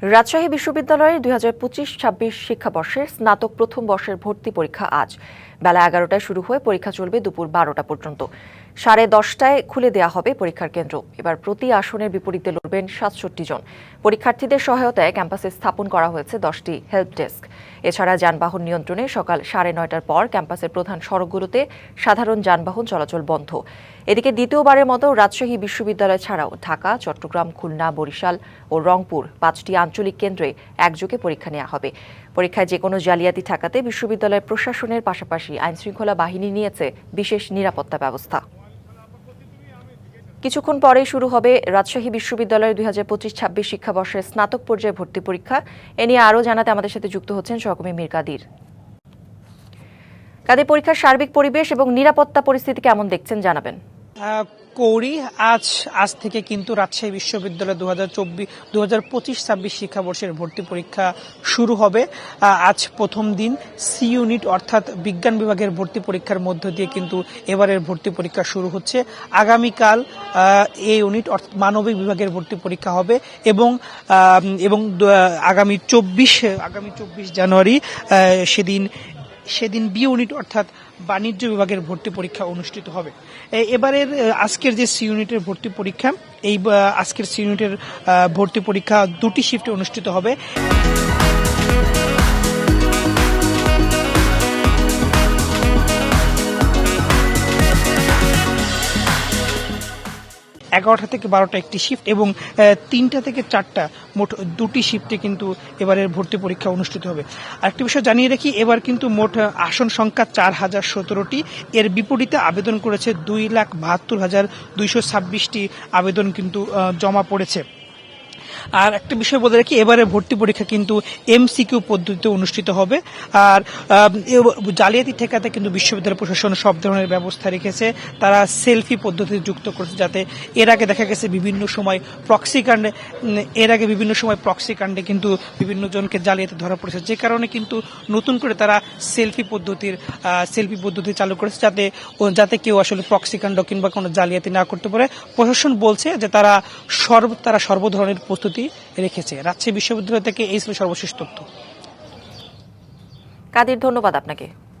রাজশাহী বিশ্ববিদ্যালয়ের ২০২৫-২৬ শিক্ষাবর্ষের স্নাতক প্রথম বর্ষের ভর্তি পরীক্ষা আজ বেলা ১১টায় শুরু হয়ে পরীক্ষা চলবে দুপুর ১২টা পর্যন্ত। ১০:৩০টায় খুলে দেওয়া হবে পরীক্ষার কেন্দ্র। এবার প্রতি আসনের বিপরীতে লড়বেন ৬৭ জন। পরীক্ষার্থীদের সহায়তায় ক্যাম্পাসে স্থাপন করা হয়েছে 10টি হেল্প ডেস্ক। এছাড়া যানবাহন নিয়ন্ত্রণে সকাল ৯:৩০টার পর ক্যাম্পাসের প্রধান সড়কগুলোতে সাধারণ যানবাহন চলাচল বন্ধ। এদিকে দ্বিতীয়বারের মতো রাজশাহী বিশ্ববিদ্যালয় ছাড়াও ঢাকা, চট্টগ্রাম, খুলনা, বরিশাল ও রংপুর ৫টি আঞ্চলিক কেন্দ্রে একযোগে পরীক্ষা নেওয়া হবে। পরীক্ষায় যেকোনো জালিয়াতি ঠেকাতে বিশ্ববিদ্যালয় প্রশাসনের পাশাপাশি আইনশৃঙ্খলা বাহিনী নিয়েছে বিশেষ নিরাপত্তা ব্যবস্থা। কিছুক্ষণ পরেই শুরু হবে রাজশাহী বিশ্ববিদ্যালয়ের ২০২৫-২৬ শিক্ষাবর্ষের স্নাতক পর্যায়ে ভর্তি পরীক্ষা। এ নিয়ে আরও জানাতে আমাদের সাথে যুক্ত হচ্ছেন সহকর্মী মীর কাদির। কাদের পরীক্ষার সার্বিক পরিবেশ এবং নিরাপত্তা পরিস্থিতি কেমন দেখছেন জানাবেন। কৌরি আজ থেকে কিন্তু রাজশাহী বিশ্ববিদ্যালয় ২০২৫-২৬ শিক্ষাবর্ষের ভর্তি পরীক্ষা শুরু হবে। আজ প্রথম দিন সি ইউনিট অর্থাৎ বিজ্ঞান বিভাগের ভর্তি পরীক্ষার মধ্য দিয়ে কিন্তু এবারের ভর্তি পরীক্ষা শুরু হচ্ছে। আগামীকাল এ ইউনিট অর্থাৎ মানবিক বিভাগের ভর্তি পরীক্ষা হবে এবং আগামী ২৪ জানুয়ারি সেদিন বি ইউনিট অর্থাৎ বাণিজ্য বিভাগের ভর্তি পরীক্ষা অনুষ্ঠিত হবে। এবারের আজকের যে সি ইউনিটের ভর্তি পরীক্ষা, এই আজকের সি ইউনিটের ভর্তি পরীক্ষা দুটি শিফটে অনুষ্ঠিত হবে। ১১টা থেকে ১২টা একটি শিফট এবং ৩টা থেকে ৪টা মোট দুটি শিফটে কিন্তু এবারের ভর্তি পরীক্ষা অনুষ্ঠিত হবে। আরেকটি বিষয় জানিয়ে রাখি, এবার কিন্তু মোট আসন সংখ্যা ৪,০১৭টি। এর বিপরীতে আবেদন করেছে ২,৭২,২২৬টি আবেদন কিন্তু জমা পড়েছে। আর একটা বিষয় বলে রাখি, এবারে ভর্তি পরীক্ষা কিন্তু এমসিকিউ পদ্ধতিতে অনুষ্ঠিত হবে। আর জালিয়াতি ঠেকাতে কিন্তু বিশ্ববিদ্যালয় প্রশাসন সব ধরনের ব্যবস্থা রেখেছে। তারা সেলফি পদ্ধতি যুক্ত করেছে, যাতে এর আগে দেখা গেছে বিভিন্ন সময় প্রক্সি কাণ্ডে কিন্তু বিভিন্ন জনকে জালিয়াতি ধরা পড়েছে, যে কারণে কিন্তু নতুন করে তারা সেলফি পদ্ধতি চালু করেছে, যাতে কেউ আসলে প্রক্সি কাণ্ড কিংবা কোনো জালিয়াতি না করতে পারে। প্রশাসন বলছে যে তারা সর্ব ধরনের প্রস্তুতি রেখেছে। রাজশাহী বিশ্ববিদ্যালয় থেকে এই ছিল সর্বশেষ তথ্য। কাদির, ধন্যবাদ আপনাকে।